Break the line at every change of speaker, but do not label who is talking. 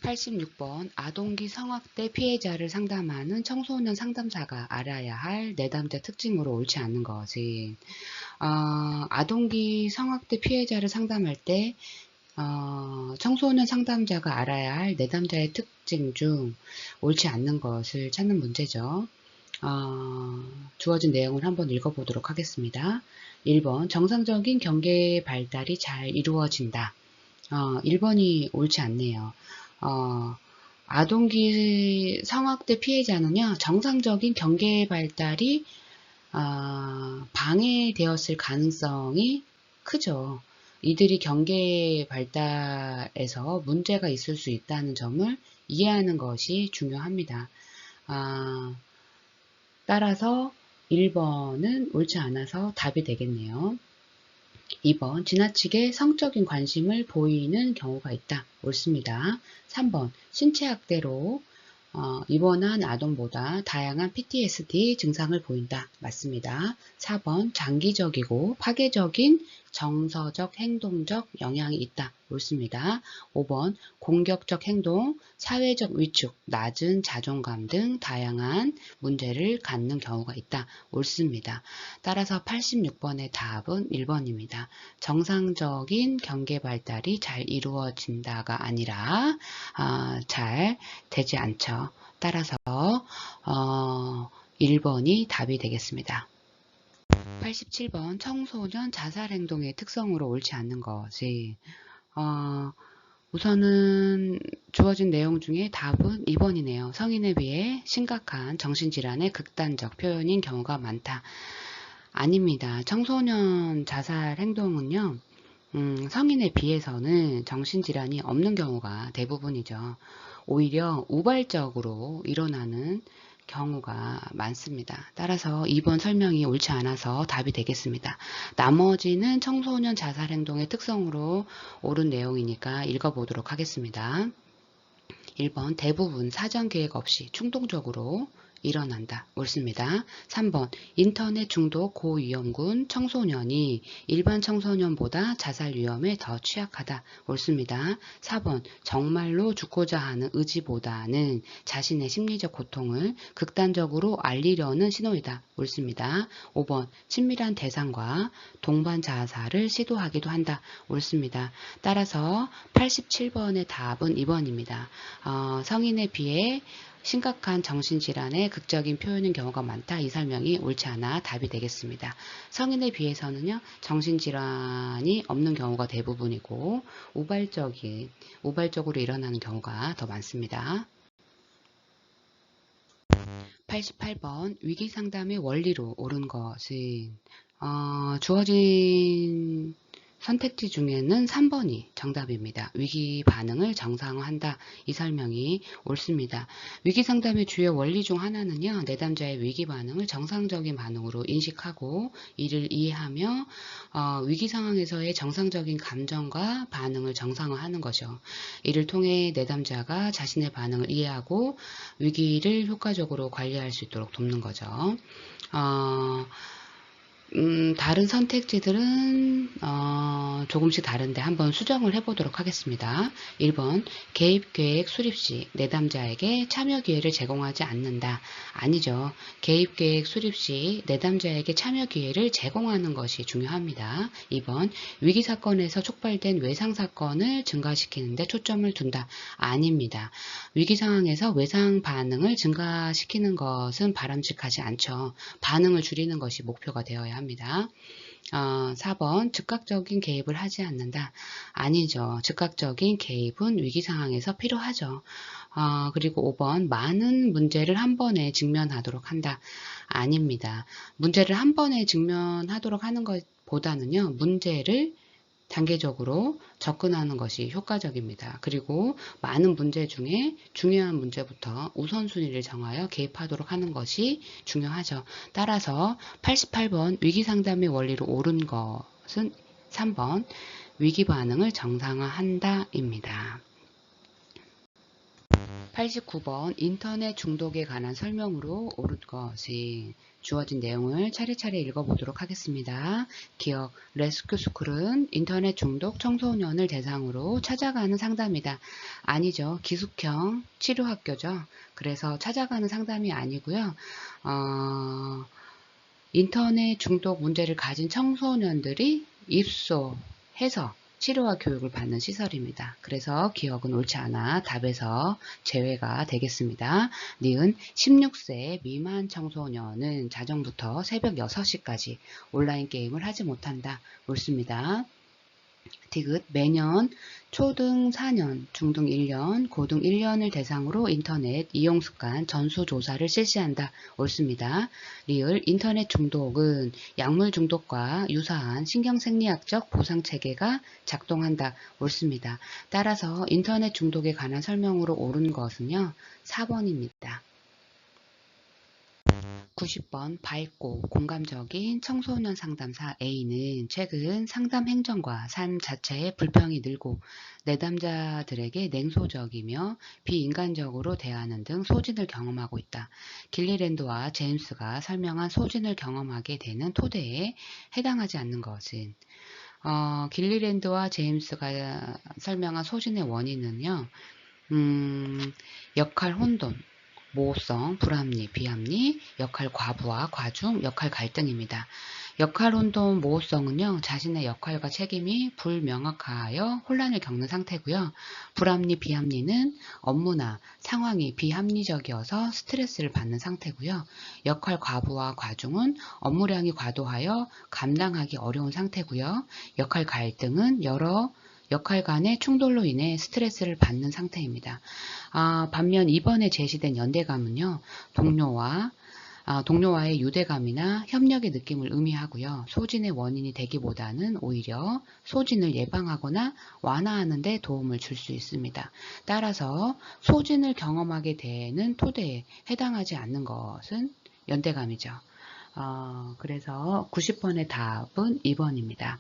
86번 아동기 성학대 피해자를 상담하는 청소년 상담사가 알아야 할 내담자 특징으로 옳지 않는 것은 아동기 성학대 피해자를 상담할 때 청소년 상담자가 알아야 할 내담자의 특징 중 옳지 않는 것을 찾는 문제죠. 주어진 내용을 한번 읽어보도록 하겠습니다. 1번 정상적인 경계 발달이 잘 이루어진다. 1번이 옳지 않네요. 아동기 성학대 피해자는요, 정상적인 경계 발달이 방해되었을 가능성이 크죠. 이들이 경계 발달에서 문제가 있을 수 있다는 점을 이해하는 것이 중요합니다. 따라서 1번은 옳지 않아서 답이 되겠네요. 2번 지나치게 성적인 관심을 보이는 경우가 있다. 옳습니다. 3번 신체학대로 입원한 아동보다 다양한 PTSD 증상을 보인다. 맞습니다. 4번 장기적이고 파괴적인 정서적 행동적 영향이 있다. 옳습니다. 5번 공격적 행동, 사회적 위축, 낮은 자존감 등 다양한 문제를 갖는 경우가 있다. 옳습니다. 따라서 86번의 답은 1번입니다. 정상적인 경계 발달이 잘 이루어진다가 아니라 잘 되지 않죠. 따라서 1번이 답이 되겠습니다. 87번 청소년 자살행동의 특성으로 옳지 않는 것이 우선은 주어진 내용 중에 답은 2번이네요. 성인에 비해 심각한 정신질환의 극단적 표현인 경우가 많다. 아닙니다. 청소년 자살 행동은요. 성인에 비해서는 정신질환이 없는 경우가 대부분이죠. 오히려 우발적으로 일어나는 경우가 많습니다. 따라서 2번 설명이 옳지 않아서 답이 되겠습니다. 나머지는 청소년 자살 행동의 특성으로 옳은 내용이니까 읽어보도록 하겠습니다. 1번 대부분 사전 계획 없이 충동적으로 일어난다. 옳습니다. 3번 인터넷 중독 고위험군 청소년이 일반 청소년보다 자살 위험에 더 취약하다. 옳습니다. 4번 정말로 죽고자 하는 의지보다는 자신의 심리적 고통을 극단적으로 알리려는 신호이다. 옳습니다. 5번 친밀한 대상과 동반 자살을 시도하기도 한다. 옳습니다. 따라서 87번의 답은 2번입니다. 성인에 비해 심각한 정신질환의 극적인 표현인 경우가 많다. 이 설명이 옳지 않아 답이 되겠습니다. 성인에 비해서는요, 정신질환이 없는 경우가 대부분이고 우발적으로 일어나는 경우가 더 많습니다. 88번 위기상담의 원리로 옳은 것은 주어진 선택지 중에는 3번이 정답입니다. 위기 반응을 정상화한다. 이 설명이 옳습니다. 위기 상담의 주요 원리 중 하나는요. 내담자의 위기 반응을 정상적인 반응으로 인식하고 이를 이해하며 위기 상황에서의 정상적인 감정과 반응을 정상화하는 것이죠. 이를 통해 내담자가 자신의 반응을 이해하고 위기를 효과적으로 관리할 수 있도록 돕는 거죠. 다른 선택지들은 조금씩 다른데 한번 수정을 해보도록 하겠습니다. 1번 개입계획 수립 시 내담자에게 참여 기회를 제공하지 않는다. 아니죠. 개입계획 수립 시 내담자에게 참여 기회를 제공하는 것이 중요합니다. 2번 위기사건에서 촉발된 외상사건을 증가시키는 데 초점을 둔다. 아닙니다. 위기상황에서 외상 반응을 증가시키는 것은 바람직하지 않죠. 반응을 줄이는 것이 목표가 되어야 합니다. 4번 즉각적인 개입을 하지 않는다. 아니죠. 즉각적인 개입은 위기 상황에서 필요하죠. 그리고 5번 많은 문제를 한 번에 직면하도록 한다. 아닙니다. 문제를 한 번에 직면하도록 하는 것보다는요. 문제를 단계적으로 접근하는 것이 효과적입니다. 그리고 많은 문제 중에 중요한 문제부터 우선순위를 정하여 개입하도록 하는 것이 중요하죠. 따라서 88번 위기상담의 원리로 옳은 것은 3번 위기 반응을 정상화한다 입니다. 89번 인터넷 중독에 관한 설명으로 옳은 것이 주어진 내용을 차례차례 읽어보도록 하겠습니다. 기억, 레스큐 스쿨은 인터넷 중독 청소년을 대상으로 찾아가는 상담이다. 아니죠. 기숙형 치료학교죠. 그래서 찾아가는 상담이 아니고요. 인터넷 중독 문제를 가진 청소년들이 입소해서 치료와 교육을 받는 시설입니다. 그래서 기억은 옳지 않아 답에서 제외가 되겠습니다. 니은 16세 미만 청소년은 자정부터 새벽 6시까지 온라인 게임을 하지 못한다. 옳습니다. 디귿 매년 초등 4년, 중등 1년, 고등 1년을 대상으로 인터넷 이용 습관 전수조사를 실시한다. 옳습니다. 리을 인터넷 중독은 약물 중독과 유사한 신경생리학적 보상체계가 작동한다. 옳습니다. 따라서 인터넷 중독에 관한 설명으로 옳은 것은요. 4번입니다. 90번 밝고 공감적인 청소년 상담사 A는 최근 상담 행정과 삶 자체의 불평이 늘고 내담자들에게 냉소적이며 비인간적으로 대하는 등 소진을 경험하고 있다. 길리랜드와 제임스가 설명한 소진을 경험하게 되는 토대에 해당하지 않는 것은 길리랜드와 제임스가 설명한 소진의 원인은요. 역할 혼돈, 모호성, 불합리, 비합리, 역할 과부하, 과중, 역할 갈등입니다. 역할 혼돈, 모호성은요, 자신의 역할과 책임이 불명확하여 혼란을 겪는 상태고요. 불합리, 비합리는 업무나 상황이 비합리적이어서 스트레스를 받는 상태고요. 역할 과부하, 과중은 업무량이 과도하여 감당하기 어려운 상태고요. 역할 갈등은 여러 역할 간의 충돌로 인해 스트레스를 받는 상태입니다. 반면 이번에 제시된 연대감은요. 동료와의 유대감이나 협력의 느낌을 의미하고요. 소진의 원인이 되기보다는 오히려 소진을 예방하거나 완화하는 데 도움을 줄 수 있습니다. 따라서 소진을 경험하게 되는 토대에 해당하지 않는 것은 연대감이죠. 그래서 90번의 답은 2번입니다.